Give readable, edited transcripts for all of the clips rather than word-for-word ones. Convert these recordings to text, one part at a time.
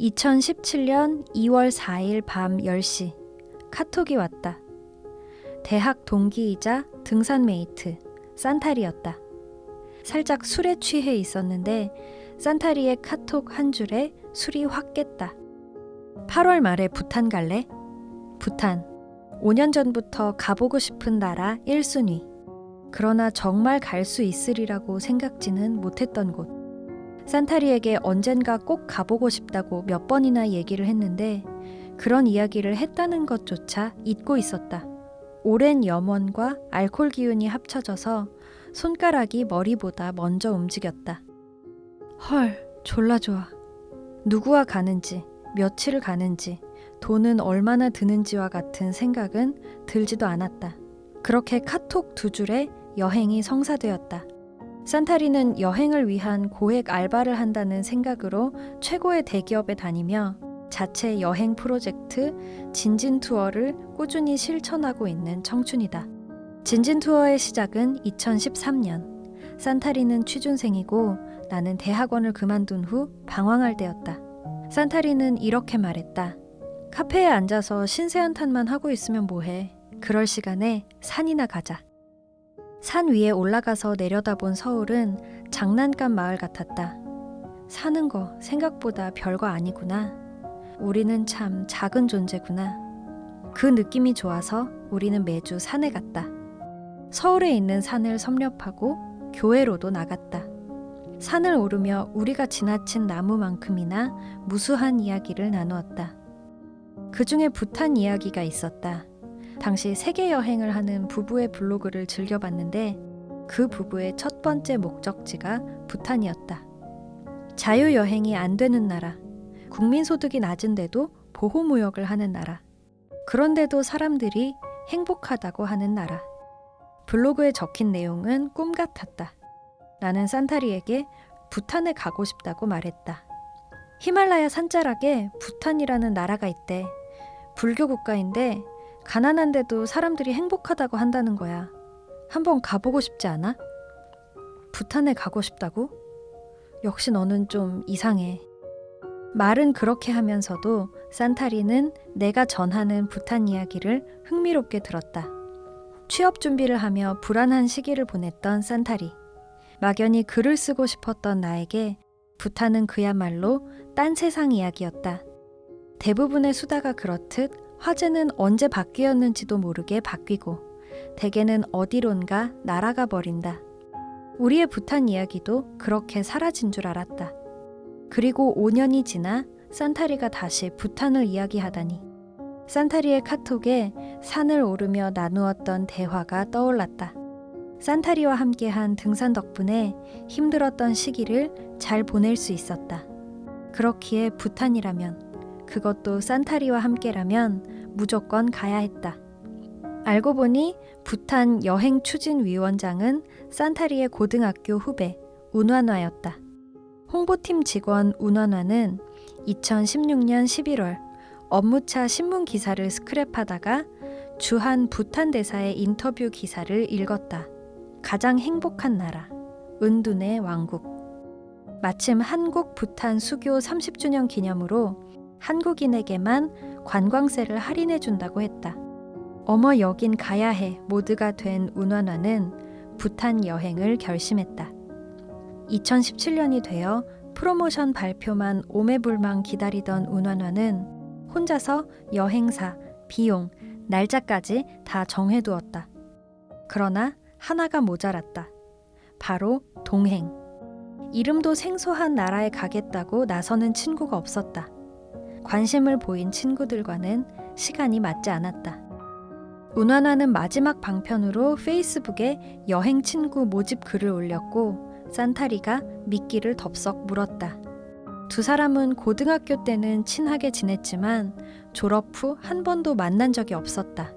2017년 2월 4일 밤 10시 카톡이 왔다. 대학 동기이자 등산 메이트 산타리였다. 살짝 술에 취해 있었는데 산타리의 카톡 한 줄에 술이 확 깼다. 8월 말에 부탄 갈래? 부탄. 5년 전부터 가보고 싶은 나라 1순위. 그러나 정말 갈 수 있으리라고 생각지는 못했던 곳. 산타리에게 언젠가 꼭 가보고 싶다고 몇 번이나 얘기를 했는데 그런 이야기를 했다는 것조차 잊고 있었다. 오랜 염원과 알코올 기운이 합쳐져서 손가락이 머리보다 먼저 움직였다. 헐, 졸라 좋아. 누구와 가는지, 며칠을 가는지, 돈은 얼마나 드는지와 같은 생각은 들지도 않았다. 그렇게 카톡 2줄에 여행이 성사되었다. 산타리는 여행을 위한 고액 알바를 한다는 생각으로 최고의 대기업에 다니며 자체 여행 프로젝트 진진 투어를 꾸준히 실천하고 있는 청춘이다. 진진 투어의 시작은 2013년. 산타리는 취준생이고 나는 대학원을 그만둔 후 방황할 때였다. 산타리는 이렇게 말했다. 카페에 앉아서 신세한탄만 하고 있으면 뭐해. 그럴 시간에 산이나 가자. 산 위에 올라가서 내려다본 서울은 장난감 마을 같았다. 사는 거 생각보다 별거 아니구나. 우리는 참 작은 존재구나. 그 느낌이 좋아서 우리는 매주 산에 갔다. 서울에 있는 산을 섭렵하고 교회로도 나갔다. 산을 오르며 우리가 지나친 나무만큼이나 무수한 이야기를 나누었다. 그 중에 부탄 이야기가 있었다. 당시 세계 여행을 하는 부부의 블로그를 즐겨봤는데 그 부부의 첫 번째 목적지가 부탄이었다. 자유여행이 안 되는 나라, 국민소득이 낮은데도 보호무역을 하는 나라, 그런데도 사람들이 행복하다고 하는 나라. 블로그에 적힌 내용은 꿈 같았다. 나는 산타리에게 부탄에 가고 싶다고 말했다. 히말라야 산자락에 부탄이라는 나라가 있대. 불교 국가인데 가난한데도 사람들이 행복하다고 한다는 거야. 한번 가보고 싶지 않아? 부탄에 가고 싶다고? 역시 너는 좀 이상해. 말은 그렇게 하면서도 산타리는 내가 전하는 부탄 이야기를 흥미롭게 들었다. 취업 준비를 하며 불안한 시기를 보냈던 산타리. 막연히 글을 쓰고 싶었던 나에게 부탄은 그야말로 딴 세상 이야기였다. 대부분의 수다가 그렇듯 화제는 언제 바뀌었는지도 모르게 바뀌고 대개는 어디론가 날아가 버린다. 우리의 부탄 이야기도 그렇게 사라진 줄 알았다. 그리고 5년이 지나 산타리가 다시 부탄을 이야기하다니. 산타리의 카톡에 산을 오르며 나누었던 대화가 떠올랐다. 산타리와 함께한 등산 덕분에 힘들었던 시기를 잘 보낼 수 있었다. 그렇기에 부탄이라면, 그것도 산타리와 함께라면 무조건 가야 했다. 알고 보니 부탄 여행추진위원장은 산타리의 고등학교 후배 운완화였다. 홍보팀 직원 운완화는 2016년 11월 업무차 신문 기사를 스크랩하다가 주한 부탄 대사의 인터뷰 기사를 읽었다. 가장 행복한 나라, 은둔의 왕국. 마침 한국 부탄 수교 30주년 기념으로 한국인에게만 관광세를 할인해준다고 했다. 어머 여긴 가야 해 모드가 된 운완화는 부탄 여행을 결심했다. 2017년이 되어 프로모션 발표만 오매불망 기다리던 운완화는 혼자서 여행사, 비용, 날짜까지 다 정해두었다. 그러나 하나가 모자랐다. 바로 동행. 이름도 생소한 나라에 가겠다고 나서는 친구가 없었다. 관심을 보인 친구들과는 시간이 맞지 않았다. 운완화는 마지막 방편으로 페이스북에 여행 친구 모집 글을 올렸고 산타리가 미끼를 덥석 물었다. 두 사람은 고등학교 때는 친하게 지냈지만 졸업 후 한 번도 만난 적이 없었다.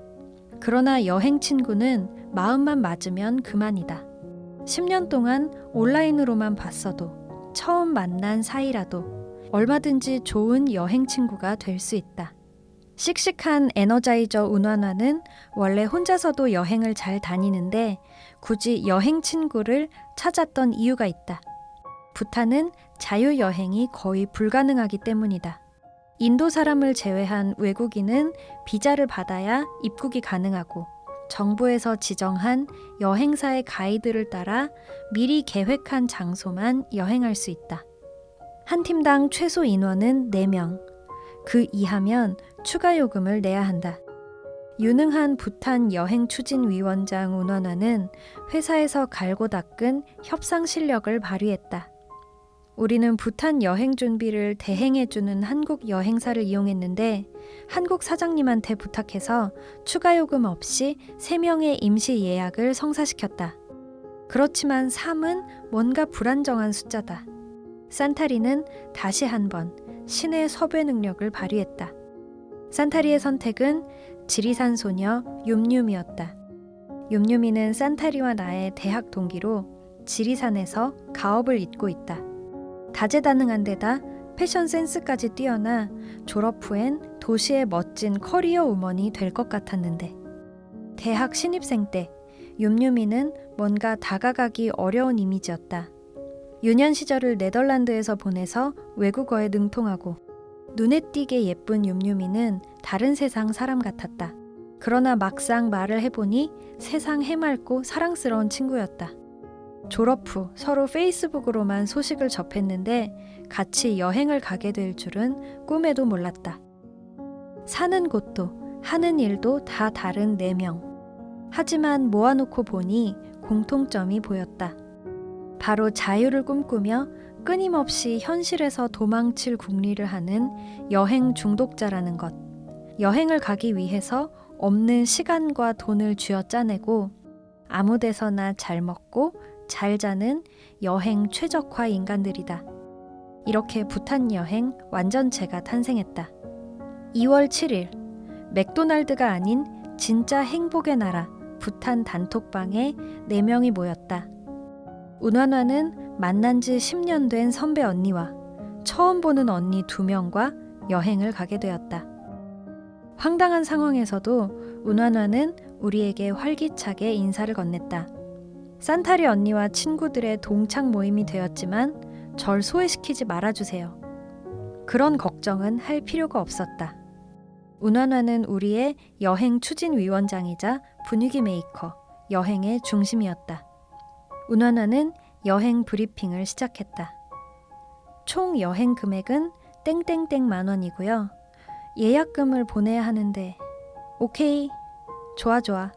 그러나 여행 친구는 마음만 맞으면 그만이다. 10년 동안 온라인으로만 봤어도 처음 만난 사이라도 얼마든지 좋은 여행 친구가 될 수 있다. 씩씩한 에너자이저 운완화는 원래 혼자서도 여행을 잘 다니는데 굳이 여행 친구를 찾았던 이유가 있다. 부탄은 자유여행이 거의 불가능하기 때문이다. 인도 사람을 제외한 외국인은 비자를 받아야 입국이 가능하고 정부에서 지정한 여행사의 가이드를 따라 미리 계획한 장소만 여행할 수 있다. 한 팀당 최소 인원은 4명. 그 이하면 추가 요금을 내야 한다. 유능한 부탄 여행추진위원장 운원화는 회사에서 갈고 닦은 협상 실력을 발휘했다. 우리는 부탄 여행 준비를 대행해주는 한국 여행사를 이용했는데 한국 사장님한테 부탁해서 추가 요금 없이 3명의 임시 예약을 성사시켰다. 그렇지만 3은 뭔가 불안정한 숫자다. 산타리는 다시 한번 신의 섭외 능력을 발휘했다. 산타리의 선택은 지리산 소녀 윰윰이었다. 윰윰이는 산타리와 나의 대학 동기로 지리산에서 가업을 잇고 있다. 다재다능한 데다 패션 센스까지 뛰어나 졸업 후엔 도시의 멋진 커리어 우먼이 될 것 같았는데 대학 신입생 때 윰윰이는 뭔가 다가가기 어려운 이미지였다. 유년 시절을 네덜란드에서 보내서 외국어에 능통하고 눈에 띄게 예쁜 윰윰이는 다른 세상 사람 같았다. 그러나 막상 말을 해보니 세상 해맑고 사랑스러운 친구였다. 졸업 후 서로 페이스북으로만 소식을 접했는데 같이 여행을 가게 될 줄은 꿈에도 몰랐다. 사는 곳도 하는 일도 다 다른 4명. 하지만 모아놓고 보니 공통점이 보였다. 바로 자유를 꿈꾸며 끊임없이 현실에서 도망칠 궁리를 하는 여행 중독자라는 것. 여행을 가기 위해서 없는 시간과 돈을 쥐어짜내고 아무 데서나 잘 먹고 잘 자는 여행 최적화 인간들이다. 이렇게 부탄 여행 완전체가 탄생했다. 2월 7일 맥도날드가 아닌 진짜 행복의 나라 부탄 단톡방에 4명이 모였다. 운환화는 만난 지 10년 된 선배 언니와 처음 보는 언니 2명과 여행을 가게 되었다. 황당한 상황에서도 운환화는 우리에게 활기차게 인사를 건넸다. 산타리 언니와 친구들의 동창 모임이 되었지만 절 소외시키지 말아주세요. 그런 걱정은 할 필요가 없었다. 운환화는 우리의 여행 추진위원장이자 분위기 메이커, 여행의 중심이었다. 운환화는 여행 브리핑을 시작했다. 총 여행 금액은 땡땡땡 만원이고요. 예약금을 보내야 하는데 오케이, 좋아.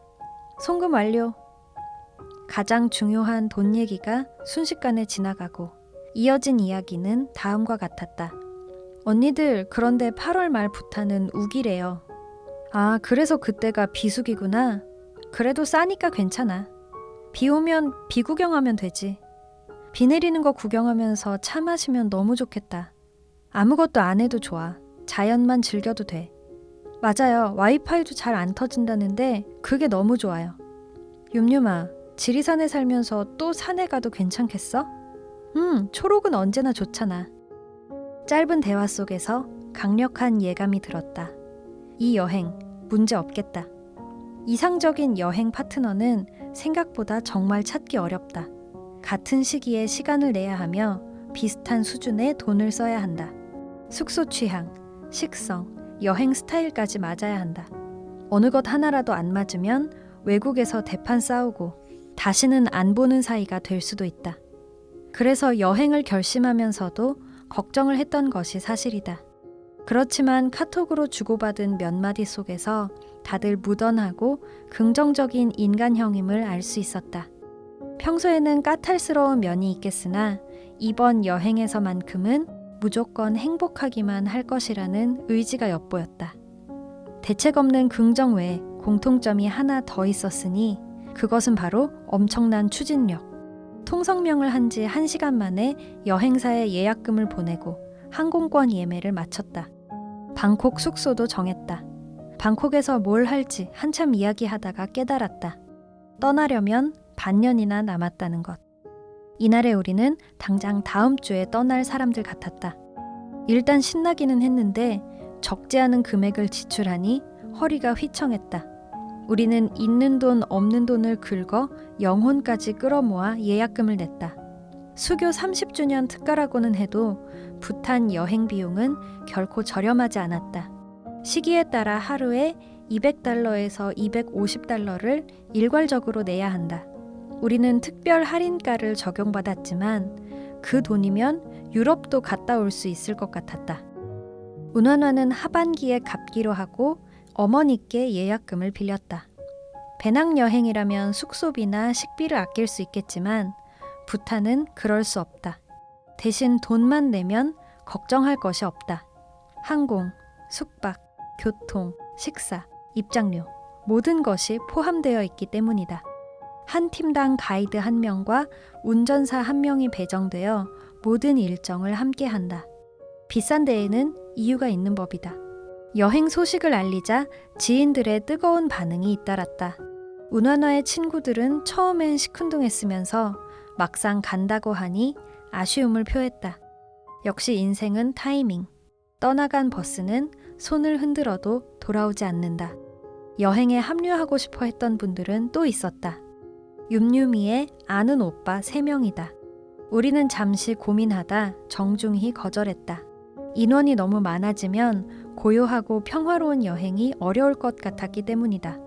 송금 완료. 가장 중요한 돈 얘기가 순식간에 지나가고 이어진 이야기는 다음과 같았다. 언니들, 그런데 8월 말 부탄은 우기래요. 아, 그래서 그때가 비수기구나. 그래도 싸니까 괜찮아. 비 오면 비 구경하면 되지. 비 내리는 거 구경하면서 차 마시면 너무 좋겠다. 아무것도 안 해도 좋아. 자연만 즐겨도 돼. 맞아요. 와이파이도 잘 안 터진다는데 그게 너무 좋아요. 윰윰아, 지리산에 살면서 또 산에 가도 괜찮겠어? 초록은 언제나 좋잖아. 짧은 대화 속에서 강력한 예감이 들었다. 이 여행 문제 없겠다. 이상적인 여행 파트너는 생각보다 정말 찾기 어렵다. 같은 시기에 시간을 내야 하며 비슷한 수준의 돈을 써야 한다. 숙소 취향, 식성, 여행 스타일까지 맞아야 한다. 어느 것 하나라도 안 맞으면 외국에서 대판 싸우고 다시는 안 보는 사이가 될 수도 있다. 그래서 여행을 결심하면서도 걱정을 했던 것이 사실이다. 그렇지만 카톡으로 주고받은 몇 마디 속에서 다들 무던하고 긍정적인 인간형임을 알 수 있었다. 평소에는 까탈스러운 면이 있겠으나 이번 여행에서만큼은 무조건 행복하기만 할 것이라는 의지가 엿보였다. 대책 없는 긍정 외에 공통점이 하나 더 있었으니 그것은 바로 엄청난 추진력. 통성명을 한 지 1시간 만에 여행사에 예약금을 보내고 항공권 예매를 마쳤다. 방콕 숙소도 정했다. 방콕에서 뭘 할지 한참 이야기하다가 깨달았다. 떠나려면 반년이나 남았다는 것. 이날의 우리는 당장 다음 주에 떠날 사람들 같았다. 일단 신나기는 했는데 적지 않은 금액을 지출하니 허리가 휘청했다. 우리는 있는 돈 없는 돈을 긁어 영혼까지 끌어모아 예약금을 냈다. 수교 30주년 특가라고는 해도 부탄 여행 비용은 결코 저렴하지 않았다. 시기에 따라 하루에 $200에서 $250를 일괄적으로 내야 한다. 우리는 특별 할인가를 적용받았지만 그 돈이면 유럽도 갔다 올 수 있을 것 같았다. 운환화는 하반기에 갚기로 하고 어머니께 예약금을 빌렸다. 배낭여행이라면 숙소비나 식비를 아낄 수 있겠지만 부탄은 그럴 수 없다. 대신 돈만 내면 걱정할 것이 없다. 항공, 숙박, 교통, 식사, 입장료 모든 것이 포함되어 있기 때문이다. 한 팀당 가이드 1명과 운전사 1명이 배정되어 모든 일정을 함께 한다. 비싼 데에는 이유가 있는 법이다. 여행 소식을 알리자 지인들의 뜨거운 반응이 잇따랐다. 운환화의 친구들은 처음엔 시큰둥했으면서 막상 간다고 하니 아쉬움을 표했다. 역시 인생은 타이밍. 떠나간 버스는 손을 흔들어도 돌아오지 않는다. 여행에 합류하고 싶어 했던 분들은 또 있었다. 윰윰이의 아는 오빠 3명이다. 우리는 잠시 고민하다 정중히 거절했다. 인원이 너무 많아지면 고요하고 평화로운 여행이 어려울 것 같았기 때문이다.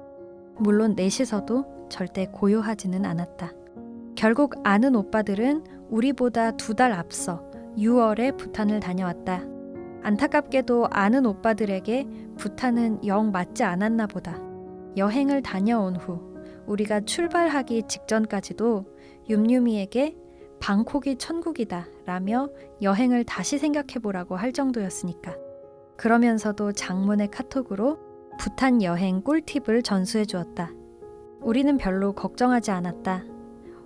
물론 넷이서도 절대 고요하지는 않았다. 결국 아는 오빠들은 우리보다 2달 앞서 6월에 부탄을 다녀왔다. 안타깝게도 아는 오빠들에게 부탄은 영 맞지 않았나 보다. 여행을 다녀온 후 우리가 출발하기 직전까지도 윰윰이에게 방콕이 천국이다 라며 여행을 다시 생각해보라고 할 정도였으니까. 그러면서도 장문의 카톡으로 부탄 여행 꿀팁을 전수해 주었다. 우리는 별로 걱정하지 않았다.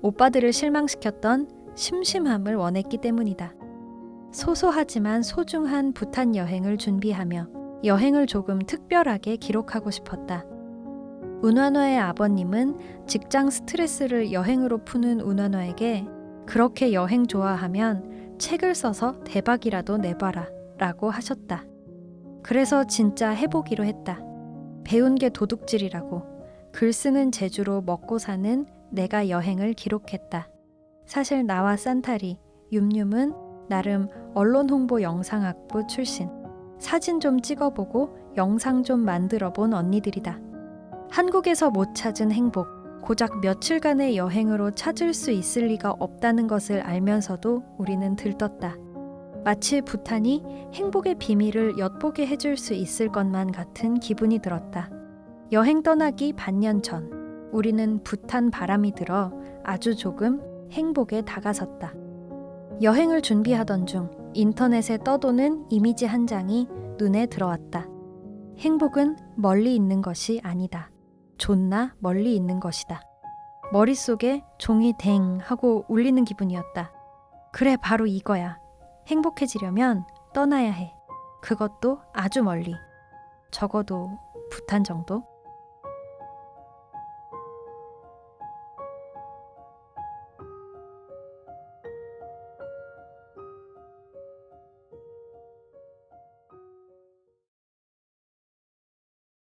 오빠들을 실망시켰던 심심함을 원했기 때문이다. 소소하지만 소중한 부탄 여행을 준비하며 여행을 조금 특별하게 기록하고 싶었다. 운환화의 아버님은 직장 스트레스를 여행으로 푸는 운환화에게 그렇게 여행 좋아하면 책을 써서 대박이라도 내봐라 라고 하셨다. 그래서 진짜 해보기로 했다. 배운 게 도둑질이라고. 글 쓰는 재주로 먹고 사는 내가 여행을 기록했다. 사실 나와 산타리, 윰윰은 나름 언론 홍보 영상학부 출신. 사진 좀 찍어보고 영상 좀 만들어본 언니들이다. 한국에서 못 찾은 행복, 고작 며칠간의 여행으로 찾을 수 있을 리가 없다는 것을 알면서도 우리는 들떴다. 마치 부탄이 행복의 비밀을 엿보게 해줄 수 있을 것만 같은 기분이 들었다. 여행 떠나기 반년 전, 우리는 부탄 바람이 들어 아주 조금 행복에 다가섰다. 여행을 준비하던 중 인터넷에 떠도는 이미지 한 장이 눈에 들어왔다. 행복은 멀리 있는 것이 아니다. 존나 멀리 있는 것이다. 머릿속에 종이 댕 하고 울리는 기분이었다. 그래, 바로 이거야. 행복해지려면 떠나야 해. 그것도 아주 멀리. 적어도 부탄 정도?